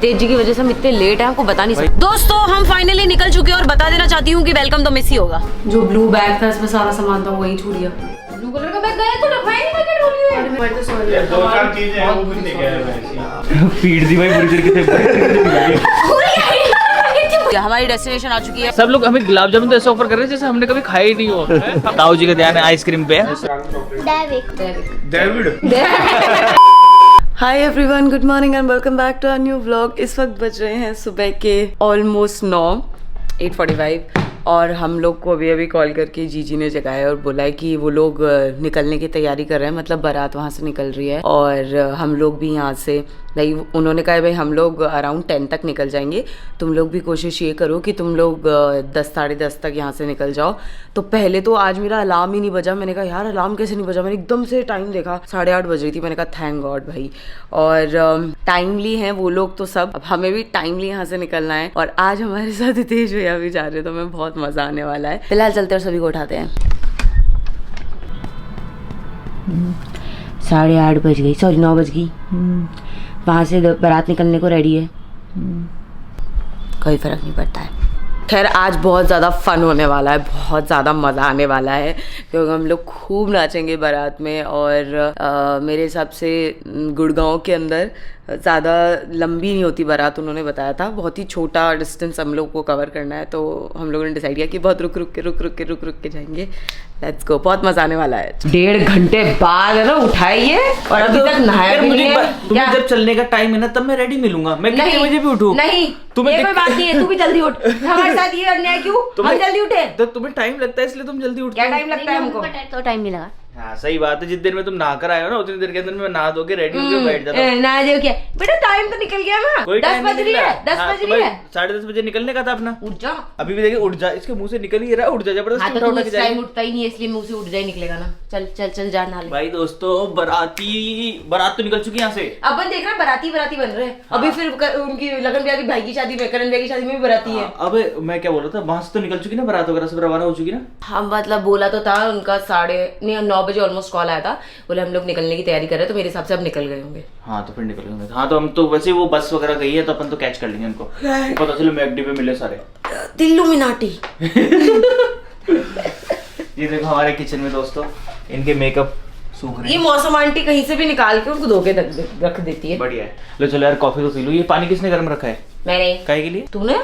तेज जी की वजह से हम इतने लेट हैं, आपको बता नहीं सकते। दोस्तों हम फाइनली निकल चुके हैं और बता देना चाहती हूँ कि वेलकम तो मिस ही होगा। जो ब्लू बैग था इसमें सारा सामान था वही छूट गया। ब्लू कलर का बैग गया तो रखवाई नहीं करके ढोली हुई। मैं तो सॉरी यार, दो चार चीजें हैं वो कुछ नहीं कह रहे। फीड दी भाई पूरी तरीके से। हमारी डेस्टिनेशन आ चुकी है। सब लोग हमें गुलाब जामुन तो ऐसे ऑफर कर रहे हैं जैसे हमने कभी खाए ही नहीं हो। ताऊ जी का ध्यान है आइसक्रीम पे। David hi everyone, good morning and welcome back to a new vlog. इस वक्त बज रहे हैं सुबह के ऑलमोस्ट 8:45 और हम लोग को अभी कॉल करके जीजी ने जगाया और बोला है कि वो लोग निकलने की तैयारी कर रहे हैं, मतलब बारात वहाँ से निकल रही है और हम लोग भी यहाँ से भाई उन्होंने कहा है भाई हम लोग अराउंड 10 तक निकल जाएंगे। तुम लोग भी कोशिश ये करो कि तुम लोग 10 साढ़े 10 तक यहाँ से निकल जाओ। तो पहले तो आज मेरा अलार्म ही नहीं बजा। मैंने कहा यार अलार्म कैसे नहीं बजा। मैंने एकदम से टाइम देखा 8:30 बज रही थी। मैंने कहा थैंक गॉड भाई। और टाइमली हैं वो लोग तो सब। अब हमें भी टाइमली यहाँ से निकलना है और आज हमारे साथ हितेश भैया भी जा रहे हैं तो हमें बहुत मजा आने वाला है। फिलहाल चलते और सभी को उठाते हैं। 8:30 बज गई, सॉरी 9 बज गई। वहाँ से बारात निकलने को रेडी है। कोई फर्क नहीं पड़ता है। खैर आज बहुत ज़्यादा फन होने वाला है, बहुत ज़्यादा मज़ा आने वाला है क्योंकि हम लोग खूब नाचेंगे बारात में। और मेरे हिसाब से गुड़गांव के अंदर ज़्यादा लंबी नहीं होती बारात, उन्होंने बताया था। बहुत ही छोटा डिस्टेंस हम लोग को कवर करना है तो हम लोगों ने डिसाइड किया कि बहुत रुक रुक के जाएंगे। लेट्स गो, बहुत मजा आने वाला है। 1.5 घंटे बाद है ना उठाइए और अभी तक नहाया भी नहीं है। तुम्हें जब चलने का टाइम है ना तब मैं रेडी मिलूंगा। मैं कितने बजे भी उठूं? नहीं, ये कोई बात नहीं है। तू भी जल्दी उठ। हमारे साथ ये अन्याय क्यों? हम जल्दी उठे तो तुम्हें टाइम लगता है इसलिए तुम जल्दी उठते हो। क्या टाइम लगता है हमको? तो टाइम नहीं लगा। हाँ सही बात है। जिस देर में तुम नहा कर आए हो ना उतनी देर के अंदर मैं नहा धो के रेडी होकर बैठ जाता हूँ। नहा दो क्या बेटा, टाइम तो निकल गया ना। 10 बज रही है। 10 बज रही है। 10:30 बजे निकलने का था अपना। उठ जा अभी भी देखिए उठ जा। इसके मुंह से निकल ही रहा है। उठ जा जबरदस्ती। हाँ, तो इस टाइम उठता ही नहीं है इसलिए मुंह से उठ जाए निकलेगा ना। चल चल चल जा नहा ले। भाई दोस्तों बारात तो निकल चुकी है यहाँ से। अपन देख रहे हैं बाराती बन रहे हैं। अभी फिर उनकी लगन भैया की भाई की शादी में, करण भैया की शादी में भी बाराती है। अब मैं क्या बोल रहा था, वहां से तो निकल चुकी ना बारात वगैरह सब रवाना हो चुकी ना। हम मतलब बोला तो था उनका 9:30 बजे ऑलमोस्ट कॉल आया था। बोले हम लोग निकलने की तैयारी कर रहे हैं तो मेरे हिसाब से अब निकल गए होंगे। हाँ तो फिर निकल होंगे। हाँ तो हम तो वैसे वो बस वगैरह गई है तो अपन तो कैच कर लेंगे उनको। पता चलो मैकडी पे मिले सारे। इल्यूमिनाटी। ये देखो हमारे किचन में दोस्तों इनके मेकअप सूख रहे हैं। ये मौसम आंटी कहीं से भी निकाल के उनको धोके रख देती है। बढ़िया है। लो चलो यार कॉफी तो पी लो। ये पानी किसने गर्म रखा है? मैंने। काहे के लिए? तूने?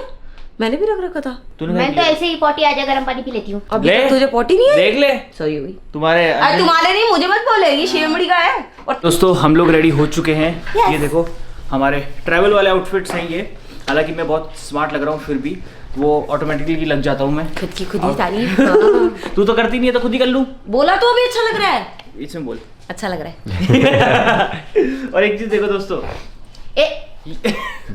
मैंने भी रख रखा था। मैं तो ऐसे ही पॉटी आजा गर्म पानी पी लेती हूँ। अभी तक तुझे पॉटी नहीं है? देख ले सॉरी हुई तुम्हारे। अरे तुम्हारे नहीं, मुझे मत बोले, ये शेमड़ी का है। और दोस्तों हम लोग रेडी हो चुके हैं। ये देखो हमारे ट्रैवल वाले आउटफिट्स हैं ये। हालांकि मैं बहुत स्मार्ट लग रहा हूँ फिर भी वो ऑटोमेटिकली लग जाता हूँ मैं। खुद की खुद ही तारीफ। तू तो करती नहीं है तो खुद ही कर लूँ। बोला तो अभी अच्छा लग रहा है। इसमें बोल अच्छा लग रहा है। और एक चीज देखो दोस्तों,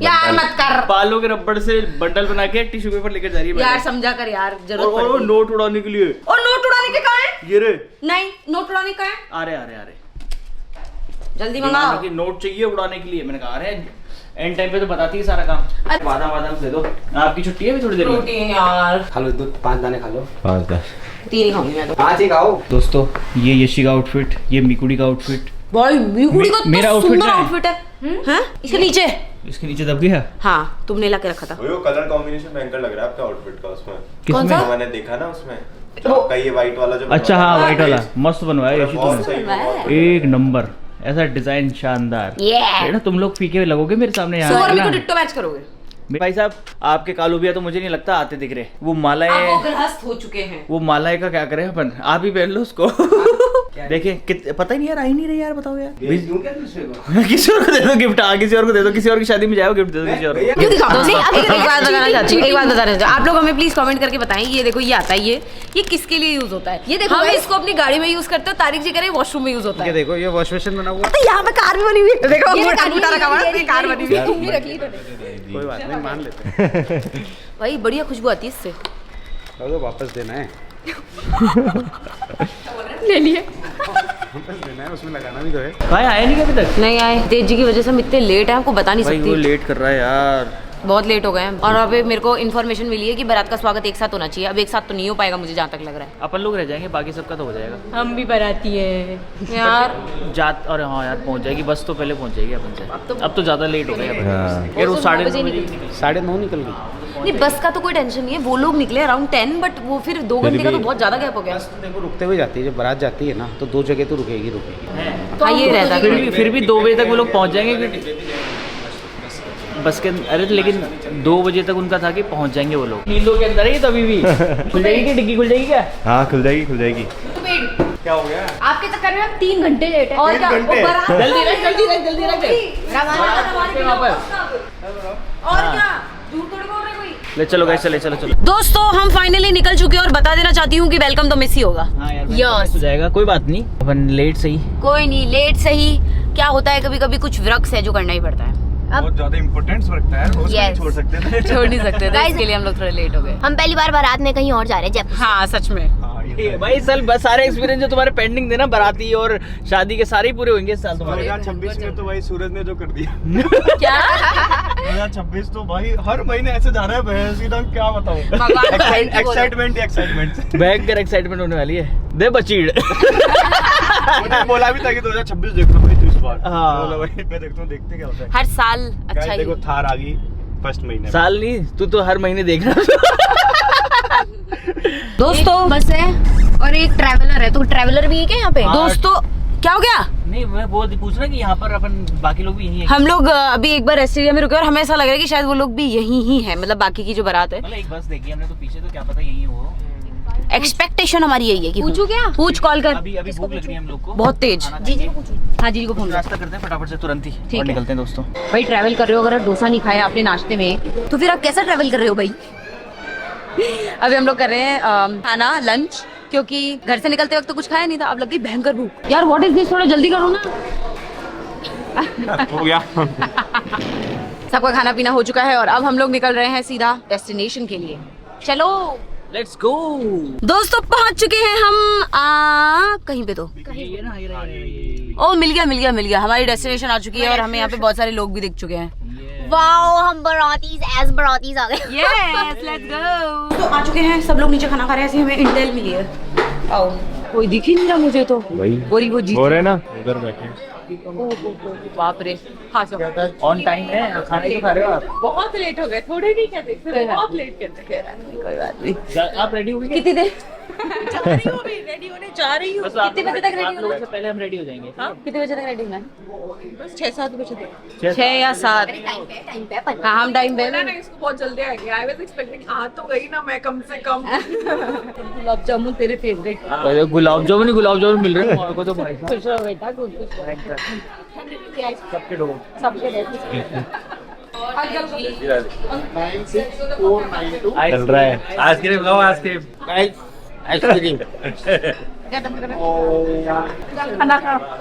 यार मत कर। बालों के रबड़ से बंडल बना के टिश्यू पेपर लेकर जा रही है यार समझा कर यार, जरूरत पड़ती है। और नोट उड़ाने के लिए। और नोट उड़ाने के कहाँ है? ये रे। नहीं, नोट उड़ाने का है। आ रहे जल्दी मंगाओ। नोट चाहिए उड़ाने के लिए। मैंने कहा अरे एंड टाइम पे तो बताती है सारा काम। बादाम दे दो। आपकी छुट्टी है भी थोड़ी देर में। प्रोटीन यार खा लो, 5 दाने खा लो। 5 दाने 3 ही खाऊंगी मैं तो। 5 ही खाओ। दोस्तों ये यशी का आउटफिट, ये मिकुड़ी का आउटफिट। भाई मिकुड़ी का मेरा तो आउटफिट सुंदर क्या है? आउटफिट है। हैं? इसके नीचे। इसके नीचे दब गया। हाँ तुमने ला के रखा था। वो कलर कॉम्बिनेशन भयंकर लग रहा है आपका आउटफिट का उसमें। कौन सा? मैंने देखा ना उसमें आपका ये व्हाइट वाला जो। अच्छा हाँ वाइट वाला मस्त बनवाया यशी बहुत तुमने। सही, बहुत एक नंबर ऐसा डिजाइन शानदार। बेटा तुम लोग फीके लगोगे मेरे सामने यहाँ और ना। को डिट्टो मैच करोगे। भाई साहब आपके कालू भैया तो मुझे नहीं लगता आते दिख रहे। वो मालाएं, आप वो गृहस्थ हो चुके हैं। वो मालाएं का क्या करें अपन? आप ही पहन लो उसको। देखिए पता ही नहीं यार, आ ही नहीं रही यार। बताओ यार किसी और को दे दो गिफ्ट। किसी और को दे दो, किसी और की शादी में जाओ गिफ्ट दे दो किसी और को। क्यों दिखाओ? नहीं अभी एक बात बताना चाहती हूँ। आप लोग हमें प्लीज कमेंट करके बताएं। ये देखो ये आता है, ये किसके लिए यूज होता है? ये देखो हम इसको अपनी गाड़ी में यूज करते हो। तारिक जी करें वॉशरूम में यूज होता है। देखो ये वॉश बेसिन बना हुआ तो यहाँ पे कार भी बनी हुई है। देखो कार बनी हुई है। तुम भी रख ली। कोई बात नहीं, मान लेते हैं। भाई बढ़िया खुशबू आती है इससे। तो वापस देना है। ले लिए। वापस देना है, उसमें लगाना भी तो है। भाई आए नहीं अभी तक? नहीं आए। तेज जी की वजह से हम इतने लेट हैं, आपको बता नहीं भाई सकती। वो लेट कर रहा है यार। बहुत लेट हो गए हैं और अभी मेरे को इन्फॉर्मेशन मिली है कि बारात का स्वागत एक साथ होना चाहिए। अब एक साथ तो नहीं हो पाएगा मुझे जहाँ तक लग रहा है। अपन लोग रह जाएंगे, बाकी सबका तो हो जाएगा। हम भी बाराती है यार। जात और हाँ यार पहुंच जाएगी, बस तो पहले पहुंच जाएगी अपन से। अब तो ज़्यादा लेट हो गए यार, वो 9:30 बजे 9:30 निकल गई। नहीं बस का तो कोई टेंशन नहीं है, वो लोग निकले अराउंड 10 बट वो फिर 2 घंटे का तो बहुत ज़्यादा गैप हो गया। देखो रुकते हुए जाती है, जब बारात जाती है ना तो 2 जगह तो रुकेगी। हाँ ये रहता है। फिर भी 2 बजे तक वो लोग पहुंच जाएंगे बस के। अरे लेकिन 2 बजे तक उनका था कि पहुंच जाएंगे वो लोग। नींदों के अंदर ही तो अभी भी खुल जाएगी कि डिग्गी खुल जाएगी क्या? हाँ खुल जाएगी। क्या हो गया? आपके चक्कर में हम 3 घंटे लेट है। और क्या? जल्दी रख और क्या झूठ थोड़ी बोल रहे कोई। ले चलो गाइस, चलो। दोस्तों हम फाइनली निकल चुके हैं और बता देना चाहती हूँ कि वेलकम तो मिस ही होगा। हाँ यार यस हो जाएगा, कोई बात नहीं, अपन लेट सही। कोई नहीं, लेट सही। क्या होता है कभी कभी कुछ वर्क्स है जो करना ही पड़ता है। बहुत ज्यादा इम्पोर्टेंस रखता है, उसको नहीं छोड़ सकते थे। छोड़ नहीं सकते थे, इसके लिए हम लोग थोड़े लेट हो गए। हम पहली बार बारात में कहीं और जा रहे हैं, जयपुर। हाँ सच में। भाई साल बस सारे एक्सपीरियंस जो तुम्हारे पेंडिंग थे ना, बाराती और शादी के, सारे ही पूरे होंगे इस साल तुम्हारे। 2026 में तो भाई सूरज ने जो कर दिया। क्या 2026 तो भाई हर महीने ऐसे जा रहा है भैंस की टांग, क्या बताऊं। एक्साइटमेंट भयंकर एक्साइटमेंट होने वाली है। दे बचीड़। मैंने बोला भी था कि 2026 देखना भाई तू इस बार। हाँ। बोला भाई मैं देखते क्या होता है। हर साल अच्छा Guys, ही। देखो थार आ गई फर्स्ट महीने। साल नहीं, तू तो हर महीने देख रहा। दोस्तों बस है और एक ट्रैवलर है। तो ट्रैवलर भी है क्या यहाँ पे? हाँ। दोस्तों क्या हो गया? नहीं मैं पूछ रहा कि यहाँ पर अपन बाकी लोग भी यही है। हम लोग अभी एक बार रेस्ट एरिया में रुके और हमें ऐसा लग रहा है कि शायद वो लोग भी यही ही है, मतलब बाकी की जो बारात है। मतलब एक बस देखी हमने तो पीछे, तो क्या पता यही हो। एक्सपेक्टेशन हमारी यही है कि पूछू क्या? पूछ कॉल कर। अभी भूख लग रही है हम लोग को बहुत तेज। जीजी को पूछू। हाँ जी को फोन कर। नाश्ता करते हैं फटाफट से तुरंत ही और है। निकलते हैं दोस्तों। भाई ट्रैवल कर रहे हो, अगर डोसा नहीं खाया आपने नाश्ते में तो फिर आप कैसा ट्रैवल कर रहे हो भाई? अभी हम लोग कर रहे हैं खाना लंच, क्योंकि घर से निकलते वक्त तो कुछ खाया नहीं था, अब लग गई भयंकर भूख। यार व्हाट इज दिस, थोड़ा जल्दी करो ना। हो गया। सबका खाना पीना हो चुका है और अब हम लोग निकल रहे हैं सीधा डेस्टिनेशन के लिए। चलो लेट्स गो। दोस्तों पहुंच चुके हैं हम कहीं पे तो। ओ मिल गया हमारी डेस्टिनेशन आ चुकी है और हमें यहाँ पे बहुत सारे लोग भी दिख चुके हैं। वाओ, हम बरातीज आ गए। Yes let's go. तो आ चुके हैं सब लोग, नीचे खाना खा रहे हैं। ऐसे हमें इंटेल मिली है। आओ, कोई दिख ही नहीं रहा मुझे तो। वो जी हो रहे ना उधर बैठे। बाप रे। हाँ सब ऑन टाइम है, खाने को खा रहे हो आप? बहुत लेट हो गए, थोड़े नहीं कहते, बहुत लेट कहते। कोई बात नहीं। आप रेडी हो गए? कितनी देर? रेडी होने जा रही हूँ। कितने बजे तक रेडी होना? पहले हम रेडी हो जाएंगे। कितने बजे तक रेडी होना है? बस 6-7 बजे तक। 6 या 7। टाइम पे अपन। हाँ हम टाइम पे। इसको बहुत जल्दी आएंगे। आई वाज एक्सपेक्टिंग आ तो गई ना मैं कम से कम। गुलाब जामुन तेरे फेवरेट। पहले गुलाब जामुन मिल रहे हैं हमारे को तो भाई साहब। खुश रहो बेटा, खुश सबके लोग सबके चल रहा है। आइसक्रीम खाओ, आइसक्रीम।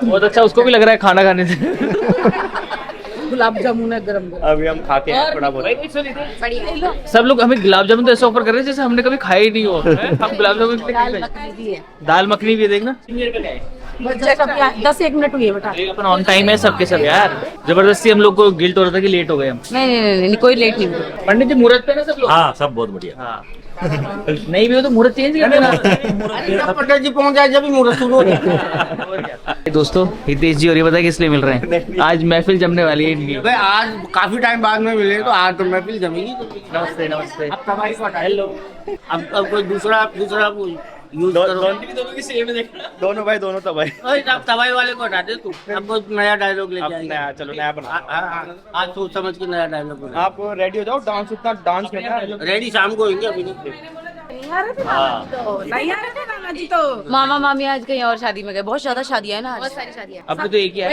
बहुत अच्छा, उसको भी लग रहा है खाना खाने से। गुलाब जामुन है गरम। अभी हम खा के थोड़ा बहुत। सब लोग हमें गुलाब जामुन तो ऐसे ऑफर कर रहे हैं जैसे हमने कभी खाए ही नहीं हो। हम गुलाब जामुन दाल मखनी भी है, देखना। 10-1 मिनट हुई है बेटा। अपन ऑन टाइम है सबके सब यार। जबरदस्ती हम लोग को गिल्ट हो रहा था कि लेट हो गए हम। नहीं कोई लेट नहीं हुआ। पंडित जी मुहूर्त पे ना सब लोग। हाँ सब बहुत बढ़िया। हाँ नहीं भी हो तो मुहूर्त चेंज कर देना। पंडित जी पहुंच जाए जब भी मुहूर्त शुरू हो जाए। दोस्तों हितेश जी और ये बताए किस लिए मिल रहे हैं? आज महफिल जमने वाली है इनकी। भाई आज काफी टाइम बाद में मिले तो आज तो महफिल जमेगी। नमस्ते नमस्ते। अब तबाही को हटा। हेलो। अब कोई दूसरा यूज करो। दोनों भाई दोनों तबाही। अब तबाही वाले को हटा दे तू। अब कोई नया डायलॉग लेके आएंगे। नया चलो नया बना। आज सोच समझ के नया डायलॉग बना। आप रेडी हो जाओ, डांस इतना डांस करना है। रेडी शाम को होंगे अभी नहीं। नहीं आ रहे थे नाना जी तो। मामा मामी आज कहीं और शादी में गए। बहुत ज्यादा शादियां है ना आज। बहुत सारी शादियाँ। अब तो एक ही है।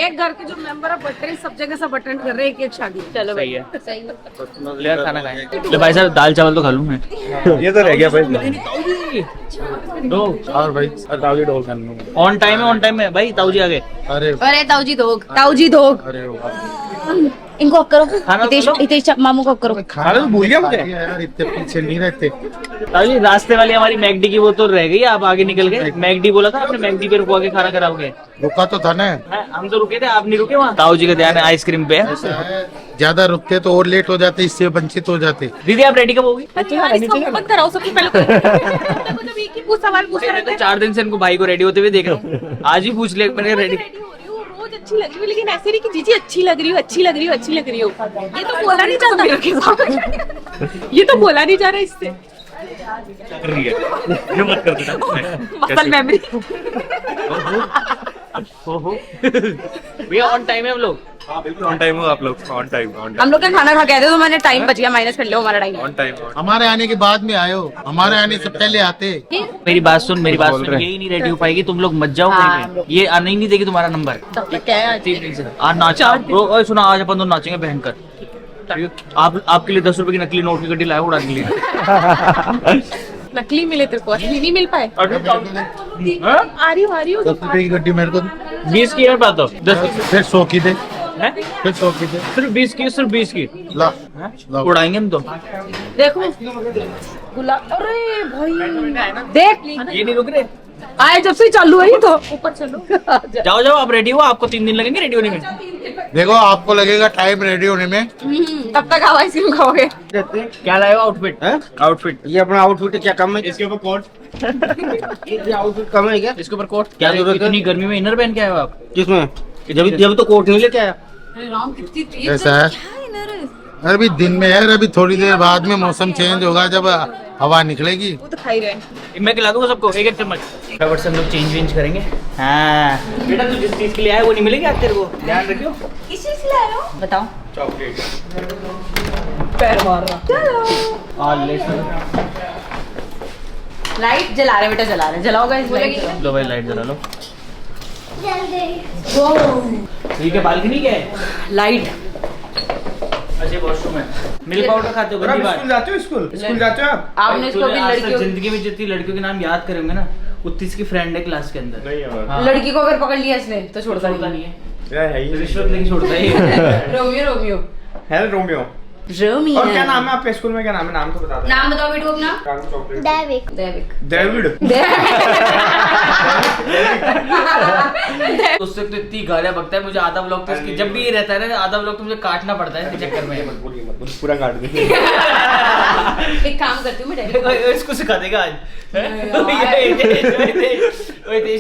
एक घर के जो मेंबर ऑफ बट सब जगह सब अटेंड कर रहे हैं एक शादी। चलो सही है। सही है। ले यार खाना खाएं। ले भाई साहब दाल चावल तो खा लूं मैं। ये तो रह गया भाई। दो और भाई ताऊजी ढोल करना। ऑन टाइम है भाई। ताऊ जी आ गए। अरे अरे ताऊ जी दोग। अरे वाह। इनको हक करो, खाना हितेश लो। हितेश मामू को हक करो। खाना तो भूल गया मुझे यार इतने पीछे नहीं रहते। ताऊ जी रास्ते वाली हमारी मैकडी की वो तो रह गई, आप आगे निकल गए। मैकडी बोला था आपने, मैकडी पे रुकवा के खाना कराओगे। रुका तो था ना। हम तो रुके थे, आप नहीं रुके वहाँ। ताऊ जी का ध्यान है आइसक्रीम पे। ज्यादा रुकते तो और लेट हो जाते, इससे वंचित हो जाते। दीदी आप रेडी कब होगी? मत कराओ सबसे पहले। जब एक ही सवाल पूछते मैं तो 4 दिन से इनको भाई को रेडी होते हुए देख रहा हूँ, आज ही पूछ ले मैंने रेडी। रोज अच्छी लग रही हूँ, लेकिन ऐसे नहीं कि जीजी अच्छी लग रही हो, अच्छी लग रही हो, अच्छी लग रही हो। ये तो बोला नहीं जाता, ये तो बोला नहीं जा रहा इससे। Muscle memory. भैया ऑन टाइम है हम लोग। हाँ बिल्कुल ऑन टाइम हो आप लोग। ऑन टाइम हम लोग का खाना खा के आए थे तो मैंने टाइम बच गया, माइनस कर लो हमारा टाइम। On time. हमारे आने के बाद में आए हो, हमारे आने से पहले आते। मेरी बात सुन, मेरी बात सुन, यही नहीं रेडी हो पाएगी, तुम लोग मत जाओ कहीं पे। ये आने ही नहीं देगी तुम्हारा नंबर। आज नाच ओए सुना, आज अपन तो नाचेंगे भयंकर। आपके लिए 10 रुपए की नकली नोट की गड्डी लाया उड़ाने के लिए। नकली मिले तेरे को, असली नहीं मिल पाए। आ रही हूँ 10 रुपए की गड्डी मेरे को 20 की बात हो, 10 फिर 100 की दे, है फिर 100 की दे। सिर्फ 20 की, सिर्फ 20 की ला उड़ाएंगे हम तो। देखो गुलाब। अरे भाई देख, ये नहीं रुक रहे। आए जब से चालू है ये तो। ऊपर चलो। जाओ जाओ आप रेडी हो, आपको 3 दिन लगेंगे रेडी होने में। देखो आपको लगेगा टाइम रेडी होने में। तब तक आप आइसक्रीम खाओगे। क्या लाए हो आउटफिट? आउटफिट ये अपना आउटफिट क्या कम है? इसके ऊपर कोट। ये आउटफिट कम है क्या? इसके ऊपर कोट। क्या जरूरत है? इतनी गर्मी में इनर पहन के आए हो आप? किसमें? जब तो कोट नहीं लेके आया। राम कितनी तेज ऐसा है। अरे अभी दिन में है, अभी थोड़ी देर बाद में मौसम चेंज होगा, जब हवा निकलेगी। वो तो खा ही रहे। मैं खिला दूंगा सबको एक चम्मच। फटाफट से हम लोग चेंज वेंज करेंगे। हाँ बेटा तू जिस चीज के लिए आया वो नहीं मिलेगी आज तेरे को, ध्यान रखियो। किस चीज से लाए हो बताओ। चॉकलेट। पैर मार रहा। लाइट जला रहे बेटा, जला रहे। जलाओ गाइस लाइट। लो भाई लाइट जला लो। ठीक है बालकनी क्या है? लाइट। अच्छा वॉशरूम है। मिल्क पाउडर खाते हो? गंदी बात। स्कूल जाते हो? स्कूल जाते हो आप? आपने इसको अपनी आज तक लड़कियों जिंदगी में जितनी लड़कियों के नाम याद करेंगे ना, उतनी इसकी फ्रेंड है क्लास के अंदर। नहीं है हाँ। लड़की को अगर पकड़ लिया इसने तो छोड़ता नहीं है। यार है ही रिश्वत नहीं छोड़ता है। रोमियो रोमियो है रोमियो। रोमियो। और क्या नाम है आपके स्कूल में? क्या नाम है? नाम तो बता दो। नाम बताओ बेटू अपना। चॉकलेट। देविक। डेविड। उससे तो इतनी गालियां बकता है मुझे आधा ब्लॉग तो इसकी, जब भी ये रहता है ना आधा ब्लॉग तो मुझे काटना पड़ता है इसके चक्कर में। पूरा काट दे। एक काम करती हूँ मैं डेविक। इसको सिखा देगा आज।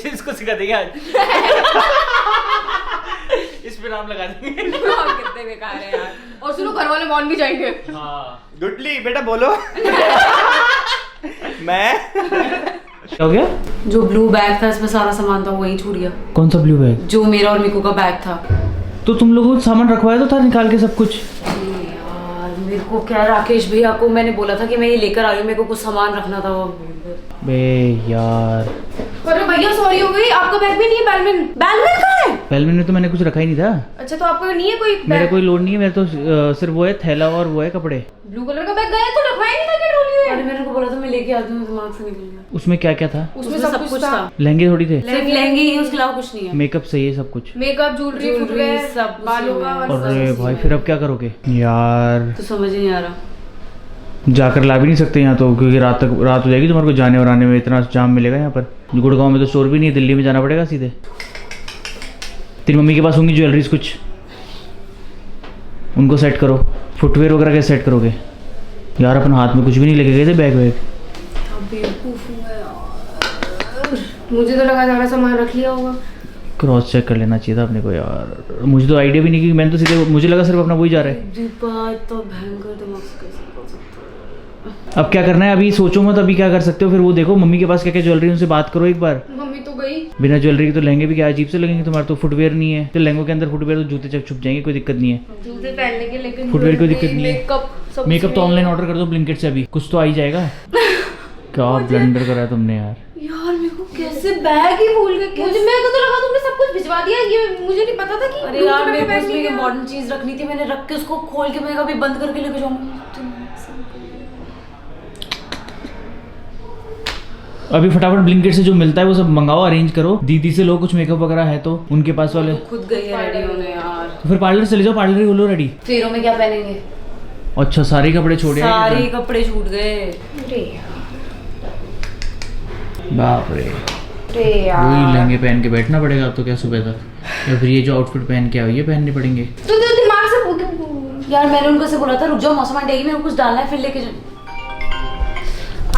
इसको सिखा देगा आज। इस पे नाम लगा देंगे। कितने बेकार है यार। और सुनो घर वाले मान भी जाएंगे। हाँ गुडली बेटा बोलो। मैं क्या हो गया? जो ब्लू बैग था इसमें सारा सामान था वही छूट गया। कौन सा ब्लू बैग? जो मेरा और मिकू का बैग था। तो तुम लोगों को सामान रखवाया तो था निकाल के सब कुछ। यार मेरे को क्या, राकेश भैया को मैंने बोला था कि मैं ये लेकर आ रही हूँ, मेरे को कुछ सामान रखना था वो। बे यार अरे भैया सॉरी हो गई, आपका बैग भी नहीं है। बैलमिन कहाँ है? बेलमिन में तो मैंने कुछ रखा ही नहीं था। अच्छा तो आपका नहीं है कोई मेरा कोई लोड नहीं है, मेरा तो सिर्फ वो है थैला और वो है कपड़े। ब्लू कलर का बैग गया तो रखवाया नहीं था क्या ट्रॉली में? अरे मैंने को बोला था मैं लेके आती हूँ, दिमाग से निकल गया। उसमें क्या क्या था? उसमें सब कुछ था। लहंगे थोड़ी थे? सिर्फ लहंगे ही, उसके अलावा कुछ नहीं है। मेकअप सही है सब कुछ? मेकअप, ज्वेलरी, फुटवेयर, सब बालों का। अरे भाई फिर अब क्या करोगे यार? तो समझ नहीं आ रहा। जाकर ला भी नहीं सकते यहाँ तो, क्योंकि रात हो जाएगी तुम्हारे को जाने और आने में, इतना जाम मिलेगा यहाँ पर। गुड़गांव में तो स्टोर भी नहीं है, दिल्ली में जाना पड़ेगा सीधे। तेरी मम्मी के पास होंगी ज्वेलरीज कुछ, उनको सेट करो। फुटवेयर वगैरह कैसे सेट करोगे यार? अपन हाथ में कुछ भी नहीं लेके गए थे बैग वैग। मुझे तो लगा सारा सामान रख लिया होगा। क्रॉस चेक कर लेना चाहिए था अपने को यार। मुझे तो आइडिया भी नहीं कि मैंने तो सीधे, मुझे लगा सिर्फ अपना वही जा रहा है। बात तो भयंकर दिमाग से कैसे बोल सकते हो? अब क्या करना है? अभी सोचो मत अभी क्या कर सकते हो। फिर वो देखो मम्मी के पास क्या क्या ज्वेलरी है, उनसे बात करो एक बार। मम्मी तो गई। बिना ज्वेलरी के तो लहंगे भी क्या अजीब से लगेंगे तुम्हारे। तो फुटवेयर नहीं है तो लहंगों के अंदर फुटवेयर तो जूते चक छुप जाएंगे, कोई दिक्कत नहीं है। जूते पहनने के, लेकिन फुटवेयर कोई दिक्कत नहीं है। मेकअप सब मेकअप तो ऑनलाइन ऑर्डर कर दो ब्लिंकिट से, अभी कुछ तो आ ही जाएगा। क्या ब्लंडर करा तुमने यार। यार मेरे को कैसे बैग ही भूल गए। मुझे मेरे को तो लगा तुमने सब कुछ भिजवा दिया, ये मुझे नहीं पता था कि अरे यार मेरे को उसमें मॉडर्न चीज रखनी थी, मैंने रख के उसको खोल के मैं कभी बंद करके लेके जाऊंगी। अभी फटाफट ब्लिंकिट से जो मिलता है वो सब मंगाओ, अरेंज करो। दीदी से लो कुछ मेकअप वगैरह है तो उनके पास वाले। खुद गई है रेडी होने यार। तो फिर पार्लर चले जाओ, पार्लर ही बोलो रेडी। फेरों में क्या पहनेंगे? अच्छा सारे कपड़े छोड़े सारे कपड़े छूट गए। बाप रे, वही लहंगे पहन के बैठना पड़ेगा अब तो क्या सुबह तक, या फिर ये जो आउटफिट पहन के आओ ये पहनने पड़ेंगे। तो दिमाग से यार मैंने उनको से बोला था रुक जाओ मौसम आंटी आएगी, मेरे को कुछ डालना है फिर लेके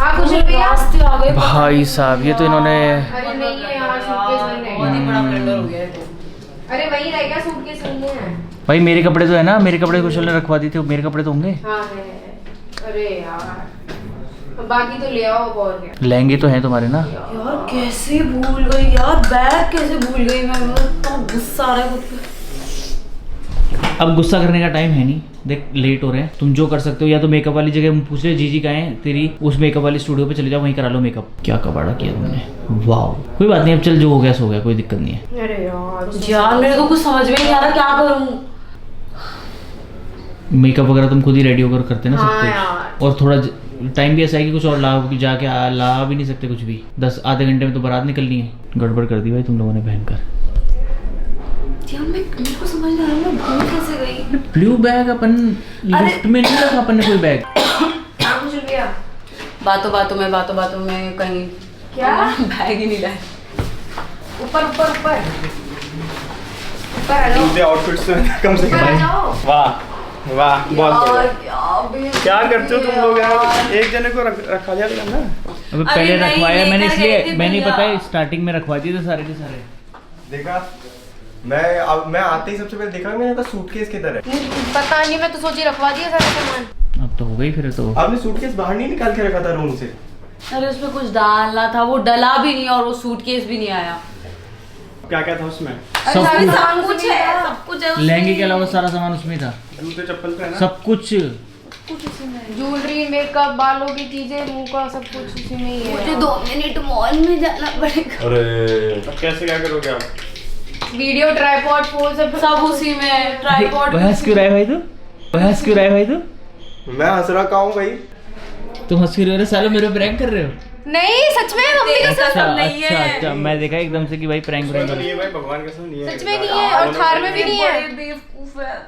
आप कुछ रास्ते आ गए। भाई साहब ये तो इन्होंने, अरे नहीं है यार, सूटकेस नहीं है। बहुत ही बड़ा ब्लंडर हो गया है। अरे वही रह गया, सूटकेस नहीं है। भाई मेरे कपड़े तो है ना, मेरे कपड़े कुशल ने रखवा दिए थे, मेरे कपड़े तो होंगे। हाँ है। अरे यार बाकी तो ले आओ और क्या। लहंगे तो हैं तुम्हारे ना। यार कैसे भूल गई यार, बैग कैसे भूल गई मैं, इतना गुस्सा आ रहा है खुद पे। अब गुस्सा करने का टाइम है नहीं, देख लेट हो रहे हैं, तुम जो कर सकते हो या तो मेकअप वाली जगह पूछ ले, जीजी कहाँ है तेरी, उस मेकअप वाली स्टूडियो पे चले जाओ, वहीं करा लो मेकअप। क्या कबाड़ा किया तुमने, वाह। कोई बात नहीं, अब चल जो हो गया सो गया, कोई दिक्कत नहीं है। अरे यार मेरे को कुछ समझ में नहीं आ रहा क्या करूं। मेकअप वगैरह तुम खुद ही रेडी होकर करते ना सब हाँ कुछ, यार। और थोड़ा टाइम भी ऐसा है कि कुछ और ला जाके ला भी नहीं सकते कुछ भी, 10 आधे घंटे में तो बारात निकलनी है। गड़बड़ कर दी भाई तुम लोगों ने पहनकर। यार मेरे को समझ नहीं आ रहा मैं भूल कैसे गई। ब्लू बैग अपन लिफ्ट में नहीं रखा अपन ने कोई बैग। हाँ कुछ गया। बातों बातों में कहीं क्या बैग ही नहीं लाए। ऊपर ऊपर ऊपर ऊपर आ जाओ, दूसरे आउटफिट से कम से ऊपर आ कम। जाओ। वाह वाह, बहुत बढ़िया। यार क्या करते हो तुम लोग यार, एक जने को रखा दिया था ना। अबे पहले नहीं, रखवाया मैंने, लेकर गए थे इसलिए मैंने भैया। पता है स्टार्टिंग में रखवा दिए थे सारे के सारे। देखा, मैं आते ही सबसे पहले देखा, मैंने कहा सूटकेस किधर है। पता नहीं, मैं तो सोची रखवा दिया सारा सामान। अब तो हो गई फिर तो। आपने सूटकेस बाहर नहीं निकाल के रखा था रूम से? अरे उसमें कुछ डालना था, वो डला भी नहीं और वो सूटकेस भी नहीं आया। क्या क्या था उसमें? सब कुछ, सब कुछ है उसमें। लहंगे के अलावा सारा सामान उसमें था, जूते चप्पल पे है ना? सब कुछ। ज्वेलरी, मेकअप, बालों की चीजें, मुंह का सब कुछ उसी में ही है। मुझे 2 मिनट मॉल में जाना पड़ेगा। अरे अब कैसे क्या करोगे आप? वीडियो, ट्राइपॉड, फोन सब उसी में, ट्राइपॉड बहस क्यों रहा है भाई तू, बहस क्यों रहा है भाई तू? मैं हंस रहा कहाँ हूँ भाई? तुम हंस क्यों रहे हो? सालों मेरे प्रैंक कर रहे हो? नहीं सच में मम्मी का अच्छा सब नहीं है। अच्छा, मैं देखा एकदम से कि भाई प्रैंक नहीं है भाई, भगवान कसम नहीं है। सच में नहीं है, और थार में भी नहीं है। बेवकूफ है।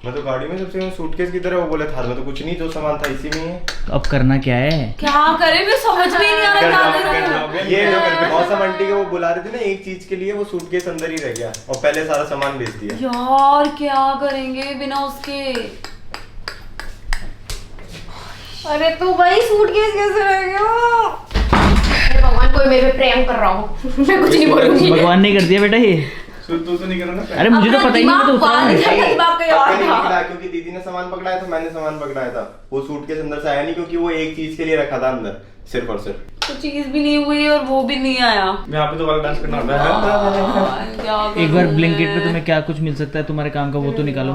मैं तो गाड़ी में सबसे सूटकेस किधर है वो बोले, थार में तो कुछ नहीं, जो सामान था इसी में ही है। तो अब करना क्या है? क्या करे, मैं समझ में ही नहीं आ रहा क्या करूं। ये जो मौसम आंटी के वो बुला रहे थे ना एक चीज के लिए, वो सूटकेस अंदर ही रह गया और पहले सारा सामान बेच दिया। यार क्या करेंगे बिना उसके। अरे तू भाई सूटकेस कैसे रह गया? अरे भगवान, कोई मेरे पे प्रेम कर रहा हूँ। मैं कुछ नहीं बोलूंगी। भगवान ने कर दिया बेटा ये। तू तो नहीं करो ना। अरे मुझे तो पता ही नहीं, मैं तो उतरा हूँ। दिमाग कहीं और नहीं था। निकला क्योंकि दीदी ने सामान पकड़ाया था, मैंने सामान पकड़ाया था। वो सूटकेस अंदर से आया नहीं क्योंकि वो एक चीज के लिए रखा था अंदर, सिर्फ और सिर्फ। तो चीज भी नहीं हुई और वो भी नहीं आया। यहाँ पे तो वाला डांस करना होता है। क्या एक बार करूं ब्लिंकिट पे मैं? तुम्हें क्या कुछ मिल सकता है तुम्हारे काम का, वो तो निकालो।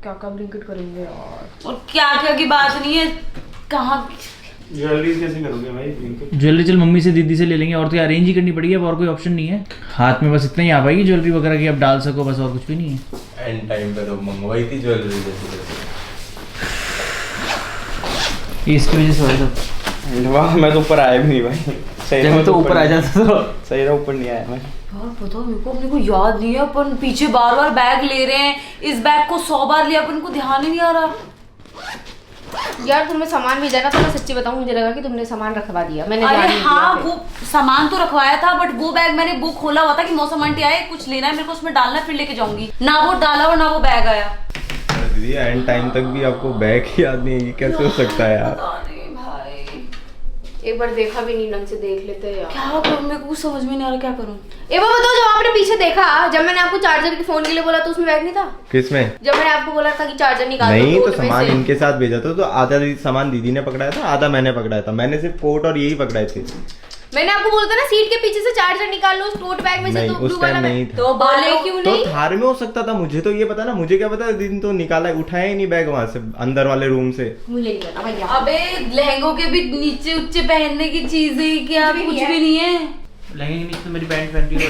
क्या क्या ब्लिंकिट करेंगे यार। और क्या क्या की बात नहीं है, कहाँ ज्वेलरी कैसे करोगे भाई? ज्वेलरी चल मम्मी से दीदी से ले लेंगे, और तो अरेंज ही करनी पड़ेगी, अब और कोई ऑप्शन नहीं है। हाथ में बस इतना ही आ पाएगी ज्वेलरी वगैरह की, अब डाल सको बस, और कुछ भी नहीं है। एंड टाइम पे तो मंगवाई थी ज्वेलरी जैसे। इसकी वजह से हो सब। वाह, मैं तो ऊपर आया भी नहीं भाई। सही जब मैं तो ऊपर आ जाता तो सही रहा, ऊपर नहीं आया मैं। यार बताओ, मेरे को याद नहीं है, अपन पीछे बार बार बैग ले रहे हैं, इस बैग को 100 बार लिया, अपन को ध्यान ही नहीं आ रहा। यार तुमने सामान भेजा ना, तो मैं सच्ची बताऊं मुझे लगा कि तुमने सामान रखवा दिया। मैंने ध्यान अरे नहीं हाँ, दिया वो सामान तो रखवाया था, बट वो बैग मैंने वो खोला हुआ था कि मौसम आंटी आए, कुछ लेना है मेरे को, उसमें डालना है, फिर लेके जाऊंगी। ना वो डाला और ना वो बैग आया। दीदी एंड टाइम तक भी आपको बैग ही याद नहीं है, कैसे हो सकता है यार? पता नहीं भाई, फिर। एक बार देखा भी नहीं, ढंग से देख लेते यार। क्या करूं, मेरे को कुछ समझ में नहीं आ रहा क्या करूं। एक बार बताओ, जब आपने पीछे देखा, जब मैंने आपको चार्जर के फोन के लिए बोला तो उसमें बैग नहीं था? किसमें? जब मैंने आपको बोला था कि चार्जर निकाल नहीं, दो तो कोट में सामान से। इनके साथ भेजा था, तो आधा सामान दीदी ने पकड़ाया था, आधा मैंने पकड़ाया था। मैंने सिर्फ कोट और यही पकड़ाए थे। मैंने आपको बोला था ना सीट के पीछे से चार्जर निकाल लो उस टोट बैग में से। नहीं, तो उस blue वाला टाइम बैग। नहीं था। तो बोले क्यों तो नहीं? थार में हो सकता था, मुझे तो ये पता ना, मुझे क्या पता दिन तो निकाला, उठाया ही नहीं बैग वहां से, अंदर वाले रूम से। मुझे नहीं पता भैया। अबे लहंगों के भी नीचे उच्चे पहनने की चीजें क्या कुछ भी कुछ नहीं भी नहीं है। लहंगे के नीचे तो मेरी पैंट पहनती है।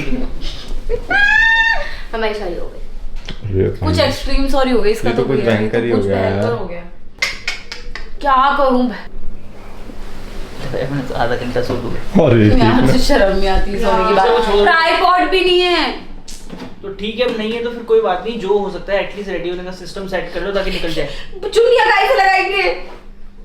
हमारी शादी हो गई। कुछ एक्सट्रीम सॉरी हो गई इसका, ये तो कुछ भैया, ये भयंकर ही हो कुछ गया भयंकर यार। हो गया। क्या करूं मैं? मैंने तो आधा घंटा सो लूँ। अरे यार मुझे शर्म नहीं आती सोने की बात। ट्राइपॉड भी नहीं है। तो ठीक है, नहीं है तो फिर कोई बात नहीं, जो हो सकता है एटलीस्ट रेडी होने का सिस्टम सेट कर लो ताकि निकल जाए। चुन्नियां कैसे लगाएंगे?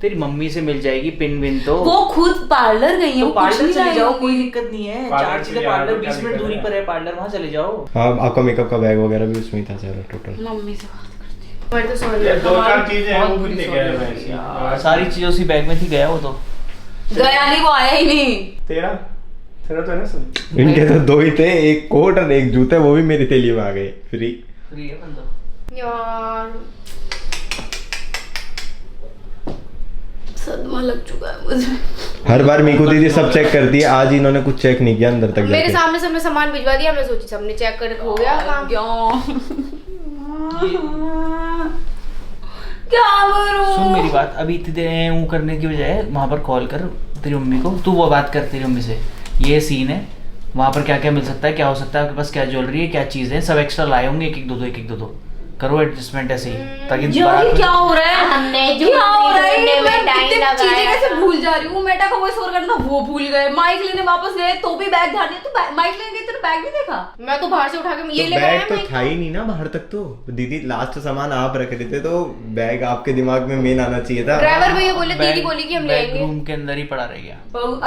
तेरी मम्मी से मिल जाएगी पिन विन तो। वो खुद पार्लर गई है, तो वो कुछ पार्लर नहीं चले जाओ, लाएंगी। कोई दिक्कत नहीं है। चार चीजें पार्लर 20 मिनट दूरी पर है पार्लर, वहाँ चले जाओ। हाँ आपका मेकअप का बैग वगैरह भी उसमें ही था सारा टोटल। मम्मी से बात मैं तो सॉरी, दो चार चीजें हैं वो बहुत भी बुरी लेके आया sorry मैं है यार, सारी चीजें उसी बैग में थी, गया वो तो। गया नहीं, वो आया ही नहीं। तेरा तेरा तो है ना सब। इनके तो दो ही थे, एक कोट और एक जूते, वो भी मेरी थैली में आ गए फ्री। फ्री है बंदा। यार सदमा लग चुका है मुझे। हर बार मीकू दीदी सब चेक करती है, आज इन्होंने कुछ चेक नहीं किया अंदर तक मेरे जाके। सामने सबने सामान भिजवा दिया, मैं सोची सबने चेक कर हो गया काम। क्या करूं? सुन मेरी बात, अभी इतनी देर ऊँ करने की बजाय वहाँ पर कॉल कर तेरी मम्मी को, तू वो बात कर तेरी मम्मी से, ये सीन है वहाँ पर, क्या क्या मिल सकता है, क्या हो सकता है, आपके पास क्या ज्वेलरी है, क्या चीज़ है, सब एक्स्ट्रा लाए होंगे, एक एक दो करो एडजस्टमेंट ऐसे ही, ताकि यार बारात ये में- क्या हो रहा है? हमने जो क्या हो रहा है? ढूंढने में मैं टाइम कितनी लगाया चीजें कैसे था। भूल जा रही हूँ। मेटा का वॉइस ओवर करना था, वो भूल गए। माइक लेने वापस गए तो भी बैग ध्यान नहीं। तू माइक लेने गई, तेरा बैग नहीं देखा? मैं तो बाहर से उठा के ये तो लेकर बैग आया तो मैं। था ही नहीं ना बाहर तक, तो दीदी लास्ट सामान आप रख रहे थे, तो बैग आपके दिमाग में मेन आना चाहिए था। ड्राइवर भैया बोले, दीदी बैग- बोली कि हम ले बैग आएंगे। रूम के अंदर ही पड़ा रह गया,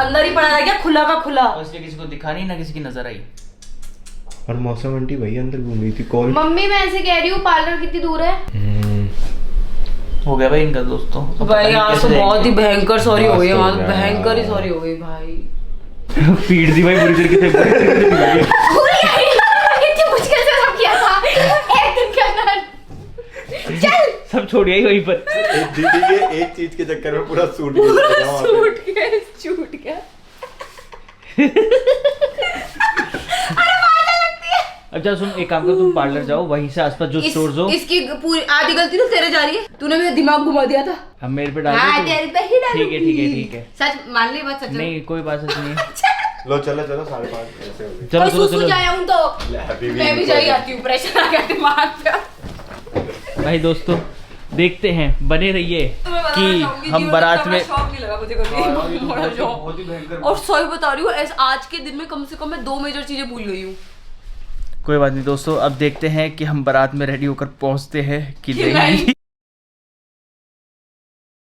अंदर ही पड़ा रह गया, खुला का खुला। और इसलिए किसी को दिखा नहीं, ना किसी की नजर आई। और मौसम आंटी वही अंदर घूम रही थी कॉल। मम्मी मैं ऐसे कह रही हूँ, पार्लर कितनी दूर है? हो गया भाई इनका दोस्तों, अब पता भाई नहीं आज कैसे तो बहुत ही जाएंगे। भयंकर सॉरी हो गई। बस हो आज गया भयंकर ही यार। सॉरी हो गई भाई। पीट दी भाई पूरी तरीके से। भूल गई। इतनी मुश्किल से सब किया था एक दिन के अंदर। चल सब छोड़ गया वहीं पर। दीदी के एक चीज के चक्कर में पूरा सूट छूट गया। अच्छा सुन, एक काम करो, तुम पार्लर जाओ, वहीं से आसपास जो स्टोर्स हो। इसकी पूरी आधी गलती तो तेरे जा रही है। तूने मेरा दिमाग घुमा दिया था। हम मेरे पे डाल हाँ, दो तेरे पे ही डालूंगी। ठीक है ठीक है ठीक है। सच मान ली बात, सच नहीं कोई बात सच नहीं है। लो चलो चलो 5:30 ऐसे हो गए। चलो कोई चलो सुसु चलो जाया हूं तो अभी भी मैं भी इनको- जाई आती हूँ। प्रेशर आ गया दिमाग पे। भाई दोस्तों देखते हैं, बने रहिए कि हम बारात में। शौक नहीं लगा मुझे कभी। बड़ा शौक। और सॉरी बता रही हूँ, आज के दिन में कम से कम मैं 2 मेजर चीजें भूल गई हूँ। कोई बात नहीं दोस्तों, अब देखते हैं कि हम बारात में रेडी होकर पहुंचते हैं कि नहीं। नहीं।